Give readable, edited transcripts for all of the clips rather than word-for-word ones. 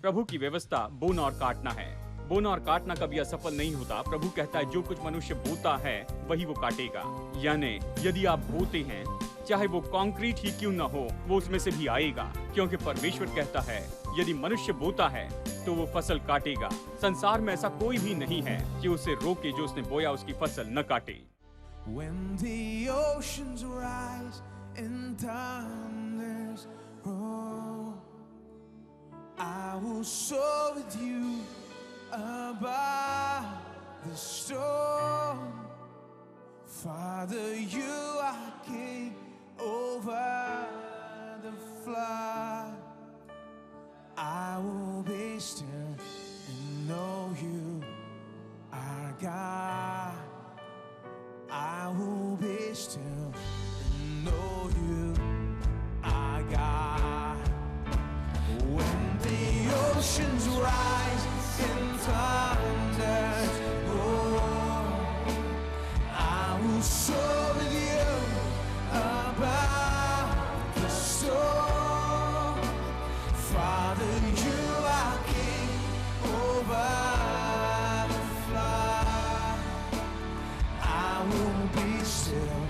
प्रभु की व्यवस्था बोना और काटना है। बोना और काटना कभी असफल नहीं होता। प्रभु कहता है जो कुछ मनुष्य बोता है वही वो काटेगा। यानी यदि आप बोते हैं, चाहे वो कंक्रीट ही क्यों ना हो, वो उसमें से भी आएगा, क्योंकि परमेश्वर कहता है यदि मनुष्य बोता है तो वो फसल काटेगा। संसार में ऐसा कोई भी नहीं है कि उसे रोके जो उसने बोया उसकी फसल न काटे। When the oceans rise and thunders roll, I will soar with you above the storm. Father, you are king over the flood. I will be still and know you are God. I will be still and know you are God. When the oceans rise and thunders roar, I will soar with you above the storm. Father, you are king over the flood. I will be still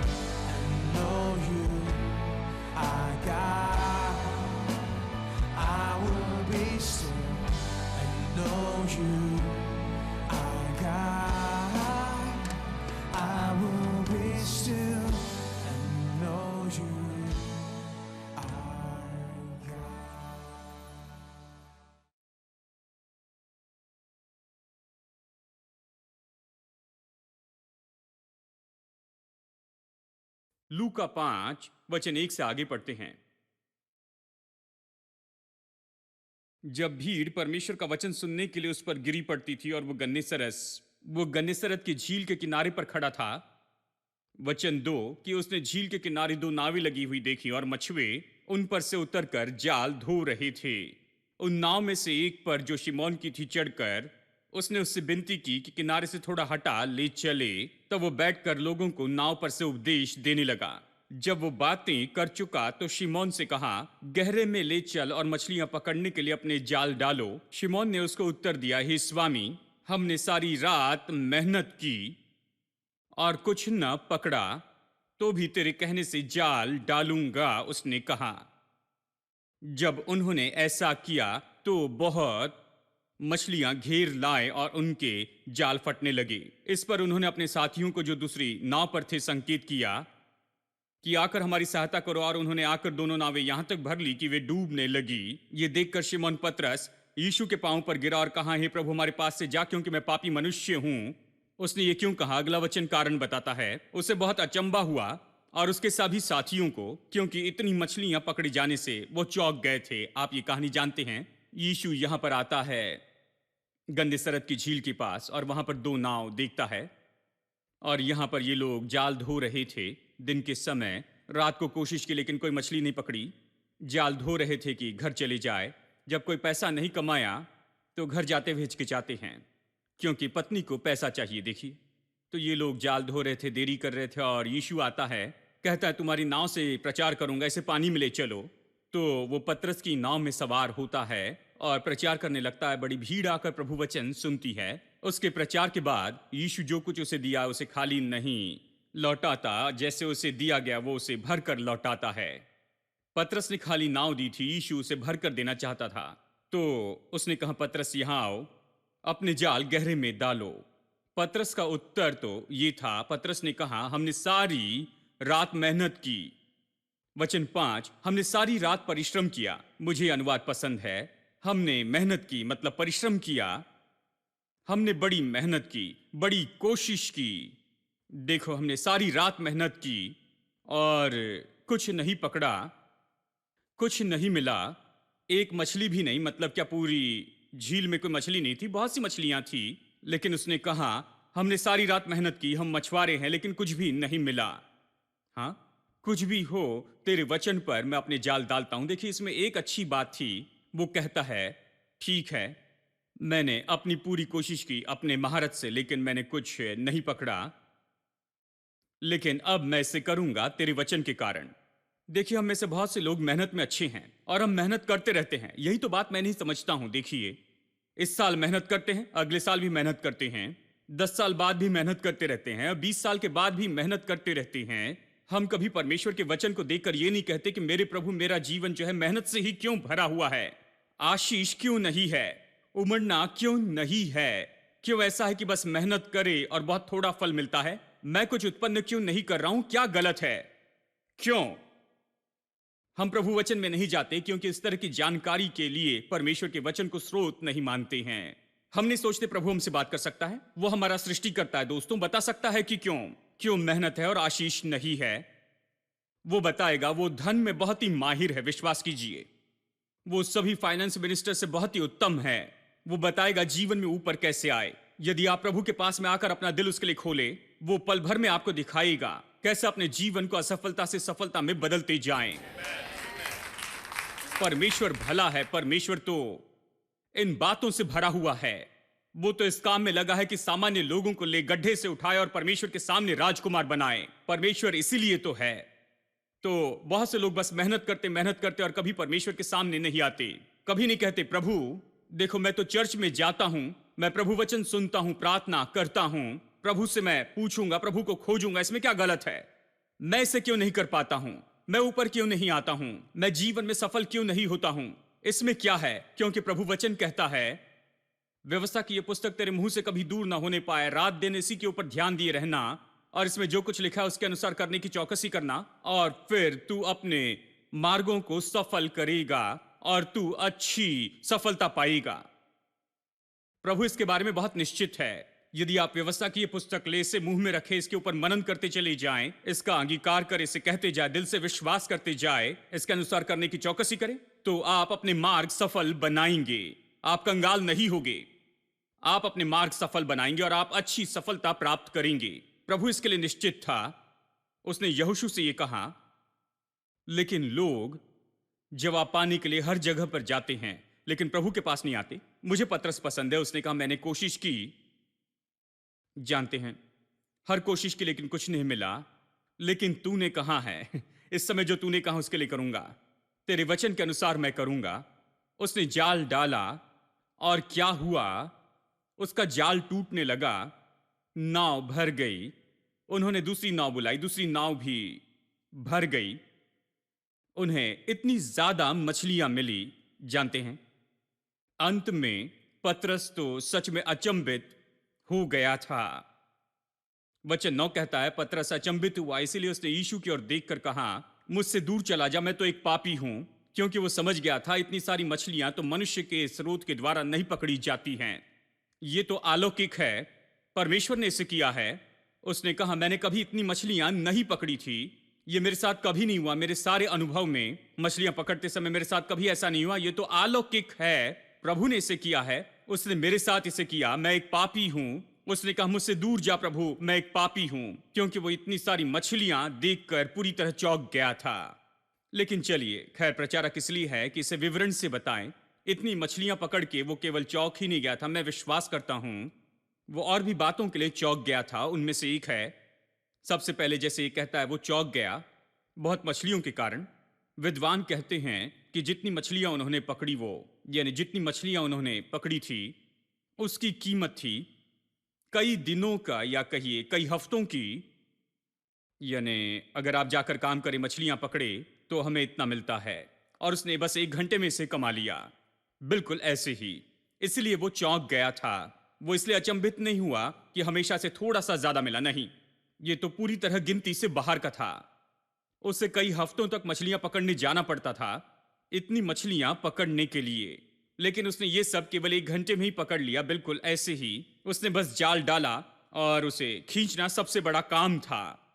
and know you are God. I will be still and know you are God. I will be still and know you are God. लूका 5:1 से आगे पढ़ते हैं। जब भीड़ परमेश्वर का वचन सुनने के लिए उस पर गिरी पड़ती थी और वो गन्नेसरत की झील के किनारे पर खड़ा था। वचन 2 कि उसने झील के किनारे 2 नावें लगी हुई देखी और मछुए उन पर से उतरकर जाल धो रहे थे। उन नाव में से एक पर जो शिमोन की थी चढ़कर उसने उससे विनती की कि किनारे से थोड़ा हटा ले चले। तब वो बैठकर लोगों को नाव पर से उपदेश देने लगा। जब वो बातें कर चुका तो शिमोन से कहा, गहरे में ले चल और मछलियां पकड़ने के लिए अपने जाल डालो। शिमोन ने उसको उत्तर दिया, हे स्वामी, हमने सारी रात मेहनत की और कुछ न पकड़ा, तो भी तेरे कहने से जाल डालूंगा। उसने कहा। जब उन्होंने ऐसा किया तो बहुत मछलियां घेर लाए और उनके जाल फटने लगे। इस पर उन्होंने अपने साथियों को जो दूसरी नाव पर थे संकेत किया कि आकर हमारी सहायता करो, और उन्होंने आकर दोनों नावें यहां तक भर ली कि वे डूबने लगी। ये देखकर शिमोन पतरस यीशु के पांव पर गिरा और कहा, हे प्रभु, हमारे पास से जा, क्योंकि मैं पापी मनुष्य हूं। उसने ये क्यों कहा, अगला वचन कारण बताता है। उसे बहुत अचंभा हुआ और उसके सभी साथियों को, क्योंकि इतनी मछलियां पकड़े जाने से वो चौंक गए थे। आप ये कहानी जानते हैं। यीशु यहां पर आता है गन्नेसरत की झील के पास और वहां पर 2 नाव देखता है और यहां पर ये लोग जाल धो रहे थे। दिन के समय रात को कोशिश की लेकिन कोई मछली नहीं पकड़ी। जाल धो रहे थे कि घर चले जाए। जब कोई पैसा नहीं कमाया तो घर जाते हुए हिचकिचाते हैं, क्योंकि पत्नी को पैसा चाहिए। देखिए, तो ये लोग जाल धो रहे थे, देरी कर रहे थे, और यीशु आता है, कहता है, तुम्हारी नाव से प्रचार करूंगा, इसे पानी में ले चलो। तो वो पतरस की नाव में सवार होता है और प्रचार करने लगता है। बड़ी भीड़ आकर प्रभु वचन सुनती है। उसके प्रचार के बाद यीशु जो कुछ उसे दिया उसे खाली नहीं लौटाता, जैसे उसे दिया गया वो उसे भरकर लौटाता है। पतरस ने खाली नाव दी थी, यीशु उसे भरकर देना चाहता था। तो उसने कहा, पतरस यहां आओ, अपने जाल गहरे में डालो। पतरस का उत्तर तो ये था, पतरस ने कहा, हमने सारी रात मेहनत की। वचन 5, हमने सारी रात परिश्रम किया। मुझे अनुवाद पसंद है, हमने मेहनत की मतलब परिश्रम किया। हमने बड़ी मेहनत की, बड़ी कोशिश की। देखो, हमने सारी रात मेहनत की और कुछ नहीं पकड़ा, कुछ नहीं मिला, एक मछली भी नहीं। मतलब क्या पूरी झील में कोई मछली नहीं थी? बहुत सी मछलियां थी। लेकिन उसने कहा, हमने सारी रात मेहनत की, हम मछुआरे हैं, लेकिन कुछ भी नहीं मिला। हाँ, कुछ भी हो, तेरे वचन पर मैं अपने जाल डालता हूं। देखिए, इसमें एक अच्छी बात थी। वो कहता है, ठीक है, मैंने अपनी पूरी कोशिश की अपने महारत से, लेकिन मैंने कुछ नहीं पकड़ा, लेकिन अब मैं इसे करूंगा तेरे वचन के कारण। देखिए, हम में से बहुत से लोग मेहनत में अच्छे हैं और हम मेहनत करते रहते हैं। यही तो बात मैं नहीं समझता हूं। देखिए, इस साल मेहनत करते हैं, अगले साल भी मेहनत करते हैं, 10 साल बाद भी मेहनत करते रहते हैं और 20 साल के बाद भी मेहनत करते रहते हैं। हम कभी परमेश्वर के वचन को देखकर ये नहीं कहते कि मेरे प्रभु, मेरा जीवन जो है मेहनत से ही क्यों भरा हुआ है, आशीष क्यों नहीं है, उमड़ना क्यों नहीं है, क्यों ऐसा है कि बस मेहनत करे और बहुत थोड़ा फल मिलता है, मैं कुछ उत्पन्न क्यों नहीं कर रहा हूं, क्या गलत है, क्यों? हम प्रभु वचन में नहीं जाते क्योंकि इस तरह की जानकारी के लिए परमेश्वर के वचन को स्रोत नहीं मानते हैं। हम नहीं सोचते प्रभु हमसे बात कर सकता है। वो हमारा सृष्टि करता है दोस्तों, बता सकता है कि क्यों क्यों मेहनत है और आशीष नहीं है। वो बताएगा। वो धन में बहुत ही माहिर है, विश्वास कीजिए। वो सभी फाइनेंस मिनिस्टर से बहुत ही उत्तम है। वो बताएगा जीवन में ऊपर कैसे आए। यदि आप प्रभु के पास में आकर अपना दिल उसके लिए खोले, वो पल भर में आपको दिखाएगा कैसे अपने जीवन को असफलता से सफलता में बदलते जाएं। परमेश्वर भला है। परमेश्वर तो इन बातों से भरा हुआ है। वो तो इस काम में लगा है कि सामान्य लोगों को ले गड्ढे से उठाए और परमेश्वर के सामने राजकुमार बनाए। परमेश्वर इसीलिए तो है। तो बहुत से लोग बस मेहनत करते और कभी परमेश्वर के सामने नहीं आते। कभी नहीं कहते प्रभु देखो, मैं तो चर्च में जाता हूं, मैं प्रभु वचन सुनता हूं, प्रार्थना करता हूं, प्रभु से मैं पूछूंगा, प्रभु को खोजूंगा, इसमें क्या गलत है? मैं इसे क्यों नहीं कर पाता हूं? मैं ऊपर क्यों नहीं आता हूं? मैं जीवन में सफल क्यों नहीं होता हूं? इसमें क्या है? क्योंकि प्रभु वचन कहता है, व्यवस्था की यह पुस्तक तेरे मुंह से कभी दूर ना होने पाए, रात दिन इसी के ऊपर ध्यान दिए रहना और इसमें जो कुछ लिखा है उसके अनुसार करने की चौकसी करना, और फिर तू अपने मार्गों को सफल करेगा और तू अच्छी सफलता पाएगा। प्रभु इसके बारे में बहुत निश्चित है। यदि आप व्यवस्था की ये पुस्तक ले, इसे मुंह में रखे, इसके ऊपर मनन करते चले जाएं, इसका अंगीकार करें, इसे कहते जाए, दिल से विश्वास करते जाए, इसके अनुसार करने की चौकसी करें, तो आप अपने मार्ग सफल बनाएंगे। आप कंगाल नहीं होगे। आप अपने मार्ग सफल बनाएंगे और आप अच्छी सफलता प्राप्त करेंगे। प्रभु इसके लिए निश्चित था। उसने यहोशू से यह कहा, लेकिन लोग जवाब पाने के लिए हर जगह पर जाते हैं लेकिन प्रभु के पास नहीं आते। मुझे पतरस पसंद है। उसने कहा, मैंने कोशिश की, जानते हैं, हर कोशिश की, लेकिन कुछ नहीं मिला। लेकिन तूने कहा है, इस समय जो तूने कहा उसके लिए करूंगा, तेरे वचन के अनुसार मैं करूंगा। उसने जाल डाला और क्या हुआ? उसका जाल टूटने लगा, नाव भर गई। उन्होंने दूसरी नाव बुलाई, दूसरी नाव भी भर गई। उन्हें इतनी ज्यादा मछलियां मिली, जानते हैं, अंत में पतरस तो सच में अचंभित हो गया था। वचन 9 कहता है, पतरस अचंभित हुआ, इसीलिए उसने यीशु की ओर देखकर कहा, मुझसे दूर चला जा, मैं तो एक पापी हूं। क्योंकि वो समझ गया था इतनी सारी मछलियां तो मनुष्य के स्रोत के द्वारा नहीं पकड़ी जाती हैं। ये तो अलौकिक है, परमेश्वर ने इसे किया है। उसने कहा, मैंने कभी इतनी मछलियां नहीं पकड़ी थी, ये मेरे साथ कभी नहीं हुआ। मेरे सारे अनुभव में मछलियां पकड़ते समय मेरे साथ कभी ऐसा नहीं हुआ। ये तो अलौकिक है, प्रभु ने इसे किया है, उसने मेरे साथ इसे किया। मैं एक पापी हूं। उसने कहा, मुझसे दूर जा प्रभु, मैं एक पापी हूं। क्योंकि वो इतनी सारी मछलियां देखकर पूरी तरह चौंक गया था। लेकिन चलिए, खैर, प्रचारक इसलिए है कि इसे विवरण से बताएं। इतनी मछलियां पकड़ के वो केवल चौंक ही नहीं गया था, मैं विश्वास करता हूं वो और भी बातों के लिए चौंक गया था। उनमें से एक है, सबसे पहले जैसे ये कहता है, वो चौंक गया बहुत मछलियों के कारण। विद्वान कहते हैं कि जितनी मछलियां उन्होंने पकड़ी, वो यानी जितनी मछलियां उन्होंने पकड़ी थी, उसकी कीमत थी कई दिनों का, या कहिए कई हफ्तों की। यानी अगर आप जाकर काम करें, मछलियां पकड़े, तो हमें इतना मिलता है, और उसने बस 1 घंटे में इसे कमा लिया। बिल्कुल ऐसे ही। इसलिए वो चौंक गया था। वो इसलिए अचंभित नहीं हुआ कि हमेशा से थोड़ा सा ज्यादा मिला, नहीं, ये तो पूरी तरह गिनती से बाहर का था। उसे कई हफ्तों तक मछलियां पकड़ने जाना पड़ता था, इतनी मछलियां पकड़ने के लिए। लेकिन उसने ये सब केवल 1 घंटे में ही पकड़ लिया। बिल्कुल ऐसे ही उसने बस जाल डाला और उसे खींचना सबसे बड़ा काम था।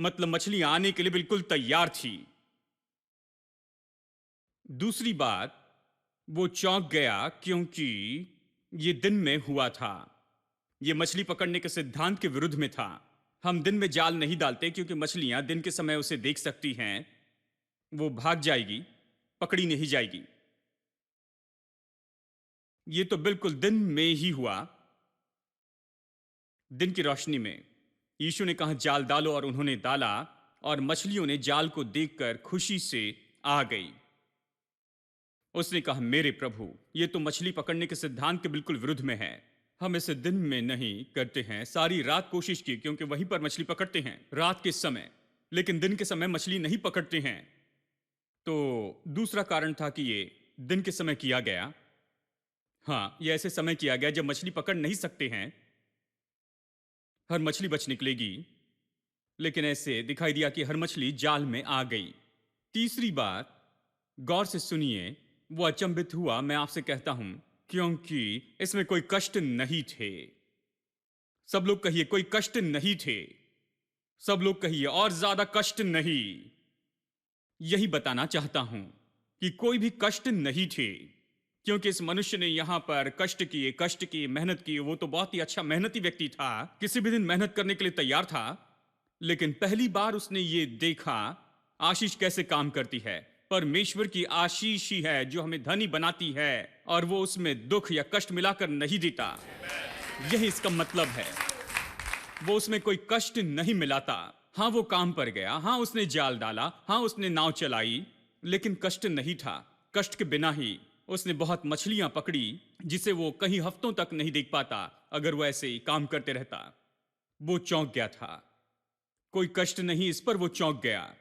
मतलब मछलियां आने के लिए बिल्कुल तैयार थी। दूसरी बात, वो चौंक गया क्योंकि ये दिन में हुआ था। ये मछली पकड़ने के सिद्धांत के विरुद्ध में था। हम दिन में जाल नहीं डालते क्योंकि मछलियां दिन के समय उसे देख सकती हैं, वो भाग जाएगी, पकड़ी नहीं जाएगी। ये तो बिल्कुल दिन में ही हुआ, दिन की रोशनी में। यीशु ने कहा, जाल डालो, और उन्होंने डाला। और मछलियों ने जाल को देखकर खुशी से आ गई। उसने कहा, मेरे प्रभु, ये तो मछली पकड़ने के सिद्धांत के बिल्कुल विरुद्ध में है। हम इसे दिन में नहीं करते हैं। सारी रात कोशिश की क्योंकि वहीं पर मछली पकड़ते हैं रात के समय, लेकिन दिन के समय मछली नहीं पकड़ते हैं। तो दूसरा कारण था कि ये दिन के समय किया गया। हाँ, ये ऐसे समय किया गया जब मछली पकड़ नहीं सकते हैं, हर मछली बच निकलेगी। लेकिन ऐसे दिखाई दिया कि हर मछली जाल में आ गई। तीसरी बात, गौर से सुनिए, वो अचंभित हुआ, मैं आपसे कहता हूं, क्योंकि इसमें कोई कष्ट नहीं थे। सब लोग कहिए, कोई कष्ट नहीं थे। सब लोग कहिए, और ज्यादा कष्ट नहीं। यही बताना चाहता हूं कि कोई भी कष्ट नहीं थे, क्योंकि इस मनुष्य ने यहां पर कष्ट किए, मेहनत की। वो तो बहुत ही अच्छा मेहनती व्यक्ति था, किसी भी दिन मेहनत करने के लिए तैयार था। लेकिन पहली बार उसने ये देखा आशीष कैसे काम करती है। परमेश्वर की आशीष ही है जो हमें धनी बनाती है, और वो उसमें दुख या कष्ट मिलाकर नहीं देता। यही इसका मतलब है। वो उसमें कोई कष्ट नहीं मिलाता। हाँ, वो काम पर गया, हाँ उसने जाल डाला, हाँ उसने नाव चलाई, लेकिन कष्ट नहीं था। कष्ट के बिना ही उसने बहुत मछलियां पकड़ी, जिसे वो कहीं हफ्तों तक नहीं देख पाता अगर वो ऐसे ही काम करते रहता। वो चौंक गया था। कोई कष्ट नहीं, इस पर वो चौंक गया।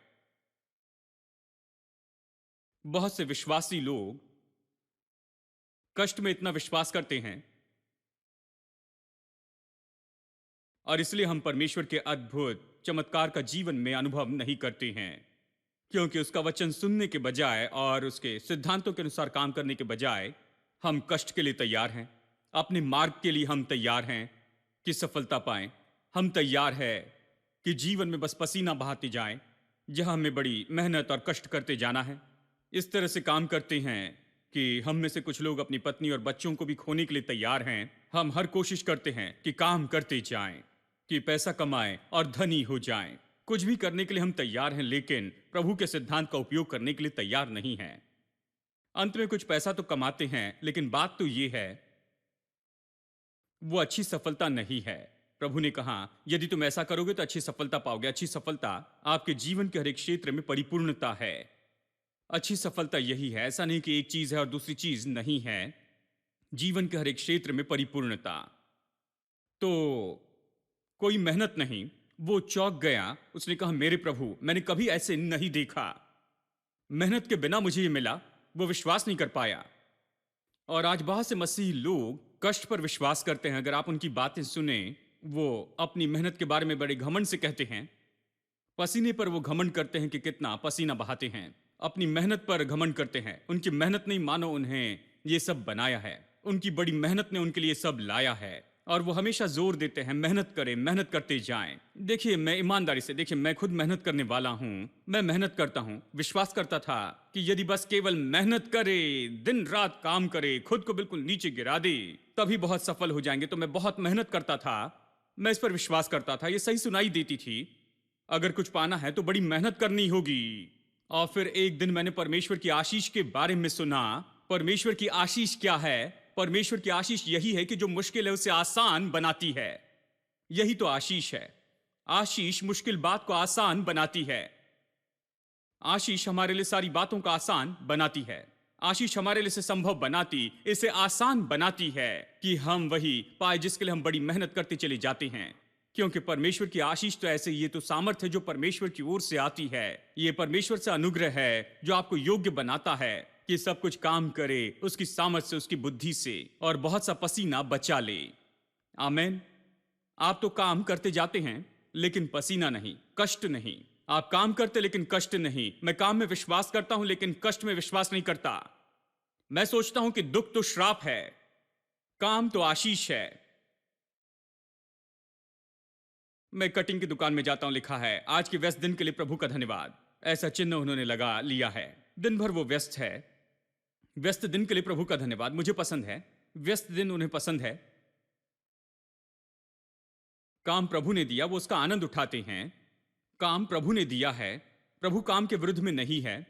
बहुत से विश्वासी लोग कष्ट में इतना विश्वास करते हैं, और इसलिए हम परमेश्वर के अद्भुत चमत्कार का जीवन में अनुभव नहीं करते हैं, क्योंकि उसका वचन सुनने के बजाय और उसके सिद्धांतों के अनुसार काम करने के बजाय हम कष्ट के लिए तैयार हैं। अपने मार्ग के लिए हम तैयार हैं कि सफलता पाएं। हम तैयार हैं कि जीवन में बस पसीना बहाते जाएं, जहां हमें बड़ी मेहनत और कष्ट करते जाना है। इस तरह से काम करते हैं कि हम में से कुछ लोग अपनी पत्नी और बच्चों को भी खोने के लिए तैयार हैं। हम हर कोशिश करते हैं कि काम करते जाएं, कि पैसा कमाएं और धनी हो जाएं। कुछ भी करने के लिए हम तैयार हैं, लेकिन प्रभु के सिद्धांत का उपयोग करने के लिए तैयार नहीं हैं। अंत में कुछ पैसा तो कमाते हैं, लेकिन बात तो ये है, वो अच्छी सफलता नहीं है। प्रभु ने कहा, यदि तुम ऐसा करोगे तो अच्छी सफलता पाओगे। अच्छी सफलता आपके जीवन के हर एक क्षेत्र में परिपूर्णता है। अच्छी सफलता यही है। ऐसा नहीं कि एक चीज है और दूसरी चीज नहीं है। जीवन के हर एक क्षेत्र में परिपूर्णता। तो कोई मेहनत नहीं। वो चौंक गया। उसने कहा, मेरे प्रभु, मैंने कभी ऐसे नहीं देखा। मेहनत के बिना मुझे ये मिला। वो विश्वास नहीं कर पाया। और आज बहुत से मसीही लोग कष्ट पर विश्वास करते हैं। अगर आप उनकी बातें सुने, वो अपनी मेहनत के बारे में बड़े घमंड से कहते हैं। पसीने पर वो घमंड करते हैं कि कितना पसीना बहाते हैं। अपनी मेहनत पर घमंड करते हैं। उनकी मेहनत नहीं, मानो उन्हें ये सब बनाया है। उनकी बड़ी मेहनत ने उनके लिए सब लाया है। और वो हमेशा जोर देते हैं, मेहनत करें, मेहनत करते जाएं। देखिए, मैं ईमानदारी से, देखिए, मैं खुद मेहनत करने वाला हूं। मैं मेहनत करता हूं। विश्वास करता था कि यदि बस केवल मेहनत करे, दिन रात काम करे, खुद को बिल्कुल नीचे गिरा दे, तभी बहुत सफल हो जाएंगे। तो मैं बहुत मेहनत करता था। मैं इस पर विश्वास करता था। ये सही सुनाई देती थी। अगर कुछ पाना है तो बड़ी मेहनत करनी होगी। और फिर एक दिन मैंने परमेश्वर की आशीष के बारे में सुना। परमेश्वर की आशीष क्या है? परमेश्वर की आशीष यही है कि जो मुश्किल है उसे आसान बनाती है। यही तो आशीष है। आशीष मुश्किल बात को आसान बनाती है। आशीष हमारे लिए सारी बातों को आसान बनाती है। आशीष हमारे लिए इसे संभव बनाती, इसे आसान बनाती है कि हम वही पाए जिसके लिए हम बड़ी मेहनत करते चले जाते हैं। क्योंकि परमेश्वर की आशीष तो ऐसे, ये तो सामर्थ्य है जो परमेश्वर की ओर से आती है। ये परमेश्वर से अनुग्रह है जो आपको योग्य बनाता है कि सब कुछ काम करे उसकी सामर्थ्य से, उसकी बुद्धि से, और बहुत सा पसीना बचा ले। आमेन। आप तो काम करते जाते हैं लेकिन पसीना नहीं, कष्ट नहीं। आप काम करते लेकिन कष्ट नहीं। मैं काम में विश्वास करता हूं लेकिन कष्ट में विश्वास नहीं करता। मैं सोचता हूं कि दुख तो श्राप है, काम तो आशीष है। मैं कटिंग की दुकान में जाता हूं, लिखा है, आज के व्यस्त दिन के लिए प्रभु का धन्यवाद। ऐसा चिन्ह उन्होंने लगा लिया है। दिन भर वो व्यस्त है। व्यस्त दिन के लिए प्रभु का धन्यवाद। मुझे पसंद है व्यस्त दिन, उन्हें पसंद है। काम प्रभु ने दिया, वो उसका आनंद उठाते हैं। काम प्रभु ने दिया है। प्रभु काम के विरुद्ध में नहीं है,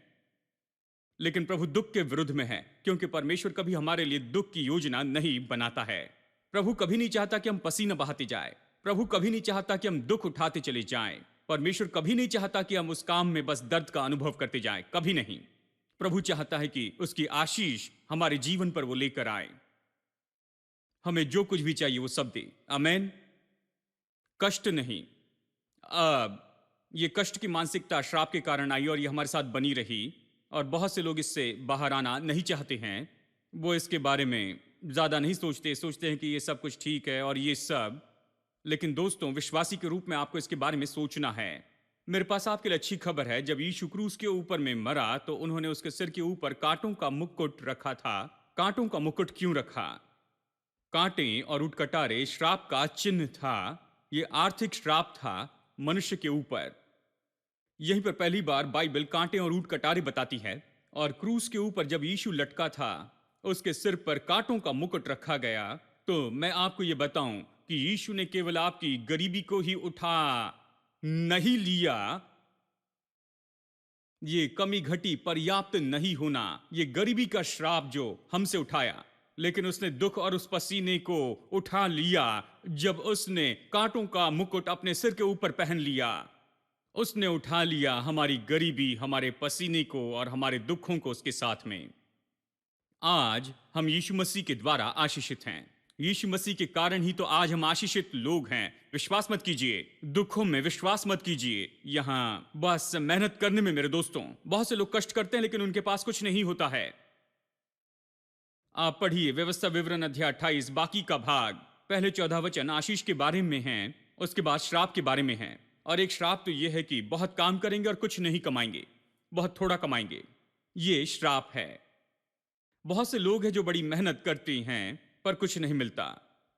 लेकिन प्रभु दुख के विरुद्ध में है, क्योंकि परमेश्वर कभी हमारे लिए दुख की योजना नहीं बनाता है। प्रभु कभी नहीं चाहता कि हम पसीना बहाते जाए। प्रभु कभी नहीं चाहता कि हम दुख उठाते चले जाएं। परमेश्वर कभी नहीं चाहता कि हम उस काम में बस दर्द का अनुभव करते जाएं, कभी नहीं। प्रभु चाहता है कि उसकी आशीष हमारे जीवन पर वो लेकर आए, हमें जो कुछ भी चाहिए वो सब दे। आमेन। कष्ट नहीं। अब ये कष्ट की मानसिकता श्राप के कारण आई और ये हमारे साथ बनी रही, और बहुत से लोग इससे बाहर आना नहीं चाहते हैं। वो इसके बारे में ज्यादा नहीं सोचते हैं कि ये सब कुछ ठीक है और ये सब। लेकिन दोस्तों, विश्वासी के रूप में आपको इसके बारे में सोचना है। मेरे पास आपके लिए अच्छी खबर है। जब यीशु क्रूस के ऊपर में मरा तो उन्होंने उसके सिर के ऊपर कांटों का मुकुट रखा था। कांटों का मुकुट क्यों रखा? कांटे और उटकटारे श्राप का चिन्ह था। ये आर्थिक श्राप था मनुष्य के ऊपर। यहीं पर पहली बार बाइबल कांटे और उटकटारे बताती है। और क्रूस के ऊपर जब यीशु लटका था, उसके सिर पर कांटों का मुकुट रखा गया। तो मैं आपको ये बताऊं कि यीशु ने केवल आपकी गरीबी को ही उठा नहीं लिया। ये कमी घटी पर्याप्त नहीं होना, ये गरीबी का श्राप जो हमसे उठाया, लेकिन उसने दुख और उस पसीने को उठा लिया जब उसने कांटों का मुकुट अपने सिर के ऊपर पहन लिया। उसने उठा लिया हमारी गरीबी, हमारे पसीने को और हमारे दुखों को उसके साथ में। आज हम यीशु मसीह के द्वारा आशीषित हैं। यीशु मसीह के कारण ही तो आज हम आशीषित लोग हैं। विश्वास मत कीजिए, दुखों में विश्वास मत कीजिए। यहाँ बस मेहनत करने में मेरे दोस्तों, बहुत से लोग कष्ट करते हैं लेकिन उनके पास कुछ नहीं होता है। आप पढ़िए व्यवस्था विवरण अध्याय 28, बाकी का भाग। पहले 14 वचन आशीष के बारे में हैं, उसके बाद श्राप के बारे में हैं। और एक श्राप तो यह है कि बहुत काम करेंगे और कुछ नहीं कमाएंगे, बहुत थोड़ा कमाएंगे। ये श्राप है। बहुत से लोग हैं जो बड़ी मेहनत करते हैं पर कुछ नहीं मिलता।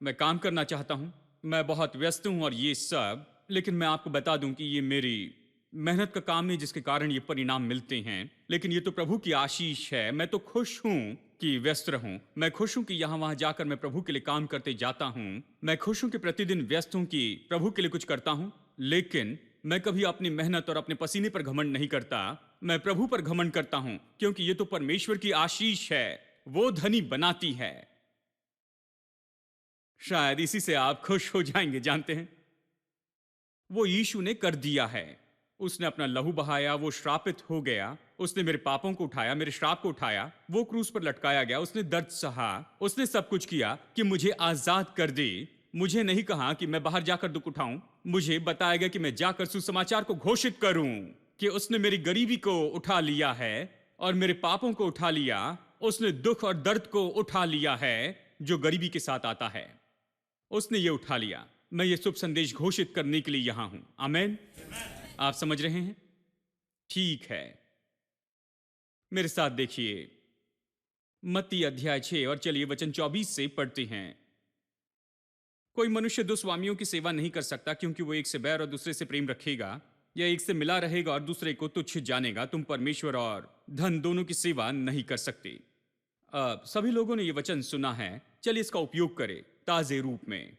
मैं काम करना चाहता हूं, मैं बहुत व्यस्त हूं और ये सब, लेकिन मैं आपको बता दूं कि ये मेरी मेहनत का काम नहीं जिसके कारण ये परिणाम मिलते हैं, लेकिन ये तो प्रभु की आशीष है। मैं तो खुश हूं कि व्यस्त रहूं। मैं खुश हूं कि यहां वहां जाकर मैं प्रभु के लिए काम करते जाता हूं। मैं खुश हूं कि प्रतिदिन व्यस्त हूं कि प्रभु के लिए कुछ करता हूं। लेकिन मैं कभी अपनी मेहनत और अपने पसीने पर घमंड नहीं करता। मैं प्रभु पर घमंड करता हूं, क्योंकि ये तो परमेश्वर की आशीष है। वो धनी बनाती है। शायद इसी से आप खुश हो जाएंगे। जानते हैं, वो यीशु ने कर दिया है। उसने अपना लहू बहाया, वो श्रापित हो गया। उसने मेरे पापों को उठाया, मेरे श्राप को उठाया। वो क्रूस पर लटकाया गया, उसने दर्द सहा, उसने सब कुछ किया कि मुझे आजाद कर दे। मुझे नहीं कहा कि मैं बाहर जाकर दुख उठाऊं। मुझे बताया गया कि मैं जाकर सुसमाचार को घोषित करूं कि उसने मेरी गरीबी को उठा लिया है और मेरे पापों को उठा लिया। उसने दुख और दर्द को उठा लिया है जो गरीबी के साथ आता है। उसने ये उठा लिया। मैं ये शुभ संदेश घोषित करने के लिए यहां हूं। आमेन। आप समझ रहे हैं? ठीक है, मेरे साथ देखिए मत्ती अध्याय 6 और चलिए वचन 24 से पढ़ते हैं। कोई मनुष्य दो स्वामियों की सेवा नहीं कर सकता, क्योंकि वो एक से बैर और दूसरे से प्रेम रखेगा, या एक से मिला रहेगा और दूसरे को तुच्छ जानेगा। तुम परमेश्वर और धन दोनों की सेवा नहीं कर सकते। सभी लोगों ने ये वचन सुना है। चलिए इसका उपयोग करें ताजे रूप में।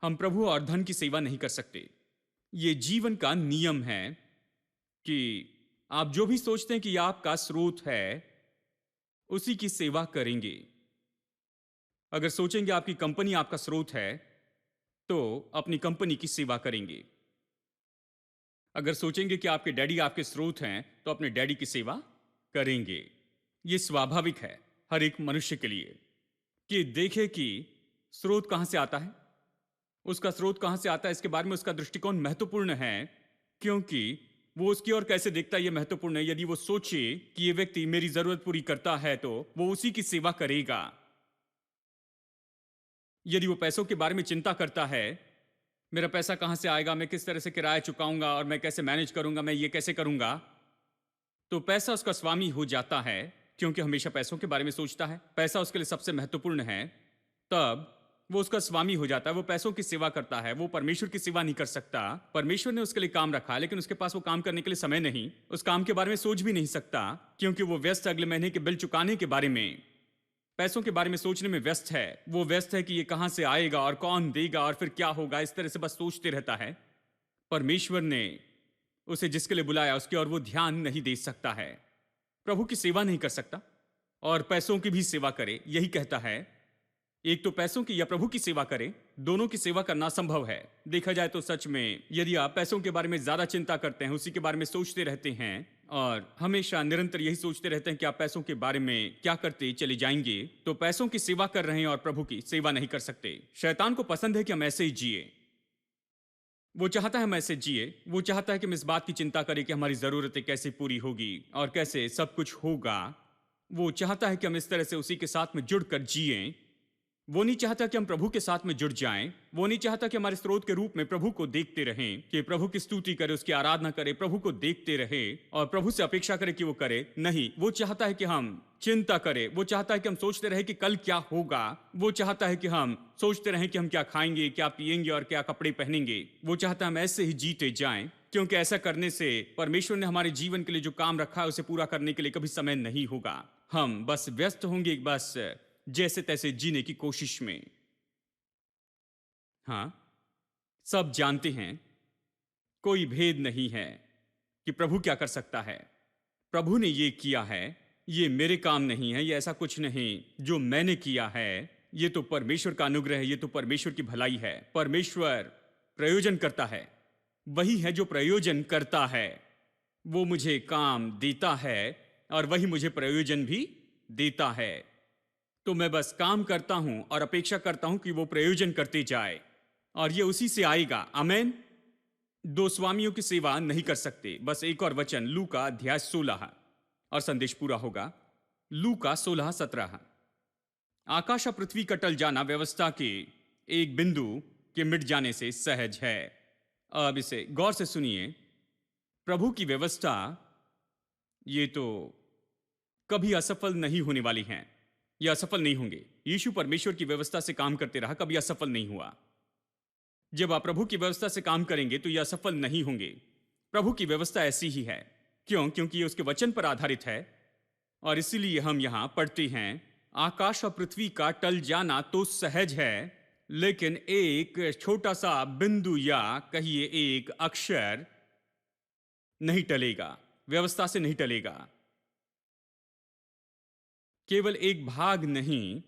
हम प्रभु और धन की सेवा नहीं कर सकते। ये जीवन का नियम है कि आप जो भी सोचते हैं कि यह आपका स्रोत है, उसी की सेवा करेंगे। अगर सोचेंगे आपकी कंपनी आपका स्रोत है, तो अपनी कंपनी की सेवा करेंगे। अगर सोचेंगे कि आपके डैडी आपके स्रोत हैं, तो अपने डैडी की सेवा करेंगे। यह स्वाभाविक है हर एक मनुष्य के लिए कि देखे कि स्रोत कहां से आता है। उसका स्रोत कहां से आता है, इसके बारे में उसका दृष्टिकोण महत्वपूर्ण है, क्योंकि वो उसकी ओर कैसे देखता है यह महत्वपूर्ण है। यदि वो सोचे कि यह व्यक्ति मेरी जरूरत पूरी करता है, तो वो उसी की सेवा करेगा। यदि वो पैसों के बारे में चिंता करता है, मेरा पैसा कहां से आएगा, मैं किस तरह से किराया चुकाऊंगा और मैं कैसे मैनेज करूंगा, मैं ये कैसे करूंगा, तो पैसा उसका स्वामी हो जाता है, क्योंकि हमेशा पैसों के बारे में सोचता है। पैसा उसके लिए सबसे महत्वपूर्ण है। तब वो उसका स्वामी हो जाता है। वो पैसों की सेवा करता है। वो परमेश्वर की सेवा नहीं कर सकता। परमेश्वर ने उसके लिए काम रखा है, लेकिन उसके पास वो काम करने के लिए समय नहीं। उस काम के बारे में सोच भी नहीं सकता, क्योंकि वो व्यस्त अगले महीने के बिल चुकाने के बारे में, पैसों के बारे में सोचने में व्यस्त है। वो व्यस्त है कि ये कहां से आएगा और कौन देगा और फिर क्या होगा। इस तरह से बस सोचते रहता है। परमेश्वर ने उसे जिसके लिए बुलाया उसकी ओर वो ध्यान नहीं दे सकता है। प्रभु की सेवा नहीं कर सकता और पैसों की भी सेवा करे, यही कहता है। एक तो पैसों की या प्रभु की सेवा करें, दोनों की सेवा करना संभव है। देखा जाए तो सच में यदि आप पैसों के बारे में ज्यादा चिंता करते हैं, उसी के बारे में सोचते रहते हैं और हमेशा निरंतर यही सोचते रहते हैं कि आप पैसों के बारे में क्या करते चले जाएंगे, तो पैसों की सेवा कर रहे हैं और प्रभु की सेवा नहीं कर सकते। शैतान को पसंद है कि हम ऐसे ही जिए। वो चाहता है हम ऐसे जिए। वो चाहता है कि हम इस बात की चिंता करें कि हमारी जरूरतें कैसे पूरी होगी और कैसे सब कुछ होगा। वो चाहता है कि हम इस तरह से उसी के साथ में जुड़कर जिएं। वो नहीं चाहता कि हम प्रभु के साथ में जुड़ जाएं। वो नहीं चाहता कि हमारे स्रोत के रूप में प्रभु को देखते रहें, कि प्रभु की स्तुति करे, उसकी आराधना करे, प्रभु को देखते रहे और प्रभु से अपेक्षा करे कि वो करे। नहीं, वो चाहता है कि हम चिंता करें। वो चाहता है कि हम सोचते रहे कि कल क्या होगा। वो चाहता है कि हम सोचते रहें कि हम क्या खाएंगे, क्या पिएंगे और क्या कपड़े पहनेंगे। वो चाहता है हम ऐसे ही जीते जाएं, क्योंकि ऐसा करने से परमेश्वर ने हमारे जीवन के लिए जो काम रखा है उसे पूरा करने के लिए कभी समय नहीं होगा। हम बस व्यस्त होंगे, बस जैसे तैसे जीने की कोशिश में। हाँ, सब जानते हैं, कोई भेद नहीं है कि प्रभु क्या कर सकता है। प्रभु ने ये किया है, ये मेरे काम नहीं है, ये ऐसा कुछ नहीं जो मैंने किया है। ये तो परमेश्वर का अनुग्रह है, ये तो परमेश्वर की भलाई है। परमेश्वर प्रयोजन करता है, वही है जो प्रयोजन करता है। वो मुझे काम देता है और वही मुझे प्रयोजन भी देता है। तो मैं बस काम करता हूं और अपेक्षा करता हूं कि वो प्रयोजन करते जाए और ये उसी से आएगा। आमेन। दो स्वामियों की सेवा नहीं कर सकते। बस एक और वचन, लूका अध्याय 16 और संदेश पूरा होगा। लूका 16:17। आकाश और पृथ्वी का टल जाना व्यवस्था के एक बिंदु के मिट जाने से सहज है। अब इसे गौर से सुनिए। प्रभु की व्यवस्था ये तो कभी असफल नहीं होने वाली हैं। यह असफल नहीं होंगे। यीशु परमेश्वर की व्यवस्था से काम करते रहा, कभी असफल नहीं हुआ। जब आप प्रभु की व्यवस्था से काम करेंगे तो यह असफल नहीं होंगे। प्रभु की व्यवस्था ऐसी ही है। क्यों? क्योंकि ये उसके वचन पर आधारित है और इसीलिए हम यहां पढ़ते हैं, आकाश और पृथ्वी का टल जाना तो सहज है, लेकिन एक छोटा सा बिंदु या कहिए एक अक्षर नहीं टलेगा, व्यवस्था से नहीं टलेगा। केवल एक भाग नहीं,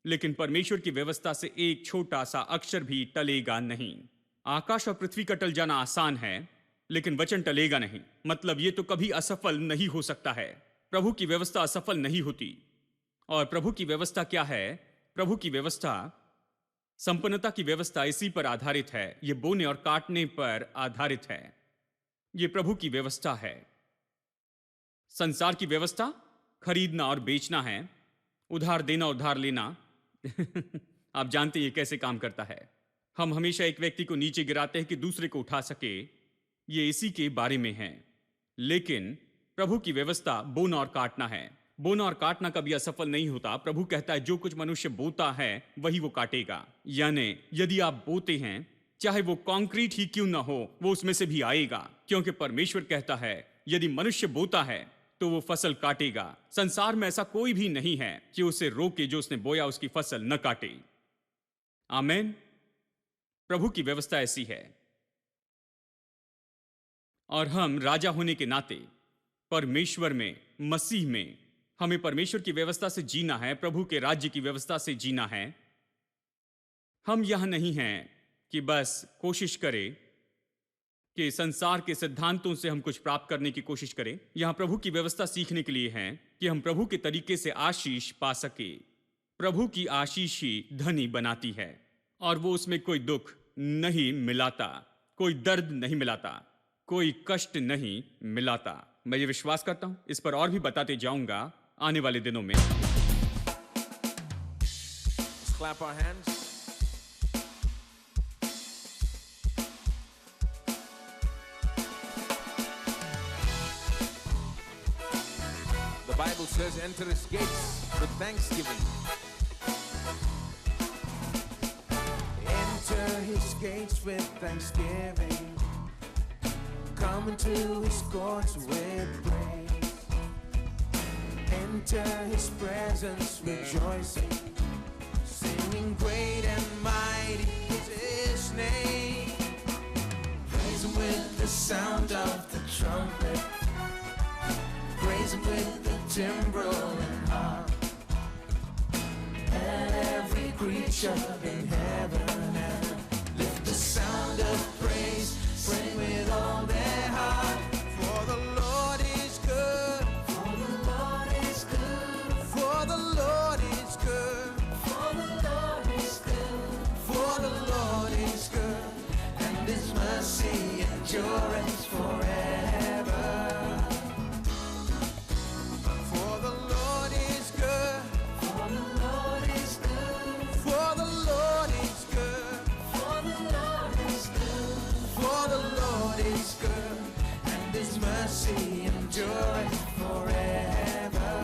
लेकिन परमेश्वर की व्यवस्था से एक छोटा सा अक्षर भी टलेगा नहीं। आकाश और पृथ्वी का टल जाना आसान है, लेकिन वचन टलेगा नहीं। मतलब ये तो कभी असफल नहीं हो सकता है। प्रभु की व्यवस्था असफल नहीं होती। और प्रभु की व्यवस्था क्या है? प्रभु की व्यवस्था, संपन्नता की व्यवस्था इसी पर आधारित है। ये बोने और काटने पर आधारित है। ये प्रभु की व्यवस्था है। संसार की व्यवस्था खरीदना और बेचना है, उधार देना, उधार लेना। आप जानते हैं ये कैसे काम करता है। हम हमेशा एक व्यक्ति को नीचे गिराते हैं कि दूसरे को उठा सके। ये इसी के बारे में है। लेकिन प्रभु की व्यवस्था बोना और काटना है। बोना और काटना कभी असफल नहीं होता। प्रभु कहता है जो कुछ मनुष्य बोता है वही वो काटेगा। यानी यदि आप बोते हैं, चाहे वो कंक्रीट ही क्यों ना हो, वो उसमें से भी आएगा। क्योंकि परमेश्वर कहता है यदि मनुष्य बोता है तो वो फसल काटेगा। संसार में ऐसा कोई भी नहीं है कि उसे रोके जो उसने बोया उसकी फसल न काटे। आमेन। प्रभु की व्यवस्था ऐसी है और हम राजा होने के नाते परमेश्वर में, मसीह में, हमें परमेश्वर की व्यवस्था से जीना है, प्रभु के राज्य की व्यवस्था से जीना है। हम यह नहीं हैं कि बस कोशिश करें कि संसार के सिद्धांतों से हम कुछ प्राप्त करने की कोशिश करें। यहां प्रभु की व्यवस्था सीखने के लिए है कि हम प्रभु के तरीके से आशीष पा सके। प्रभु की आशीष ही धनी बनाती है और वो उसमें कोई दुख नहीं मिलाता, कोई दर्द नहीं मिलाता, कोई कष्ट नहीं मिलाता। मैं ये विश्वास करता हूं, इस पर और भी बताते जाऊंगा आने वाले दिनों में। Let's clap our hands. The Bible says, enter his gates with thanksgiving. Enter his gates with thanksgiving. Come into his courts with praise. Enter his presence rejoicing. Singing great and mighty is his name. Praise him with the sound of the trumpet. Praise him with the timbrel and harp. And every creature worship in heaven and lift the sound of praise, sing with all their heart. For the Lord is good, for the Lord is good, for the Lord is good, for the Lord is good, for the Lord is good, and His mercy endureth forever. For the Lord is good, for the Lord is good, for the Lord is good, for the Lord is good, for the Lord is good, and His mercy endureth forever.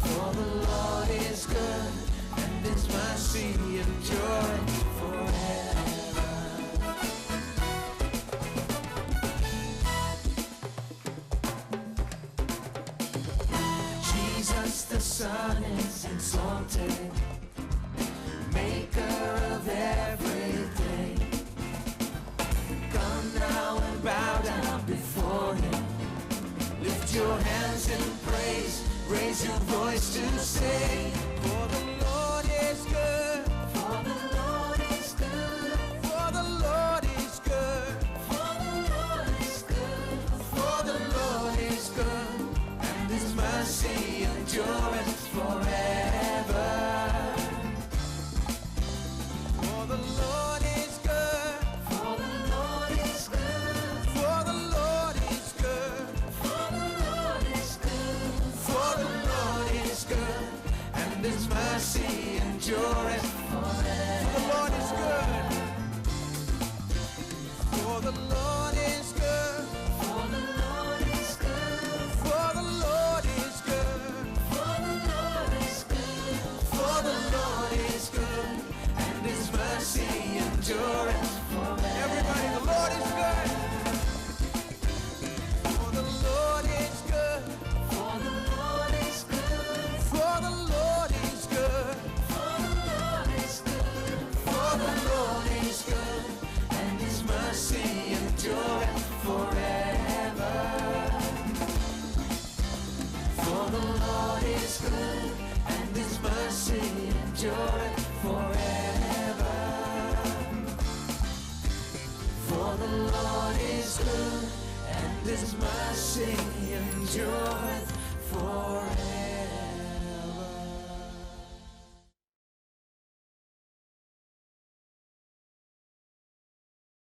For the Lord is good, and His mercy endureth forever. Jesus the Son is exalted, maker of everything. Come now and bow down before Him. Lift your hands in praise, raise your voice to sing. For the Lord is good, for the Lord is good, for the Lord is good, for the Lord is good, for the Lord is good, and His mercy endureth forever. For the Lord is good, for the Lord is good, for the Lord is good, for the Lord is good, for the Lord is good, and His mercy endureth forever. For the Lord is good, for the Lord is good, for the Lord is good, for the Lord is good, for the Lord is good, for the Lord is good, and His mercy endureth forever. Everybody, the Lord is good. For the Lord is good, for the Lord is good, for the Lord is good, for the Lord is good, for the Lord is good, and His mercy endureth forever. For the Lord is good, and His mercy endureth forever. For the Lord is good, and His mercy endureth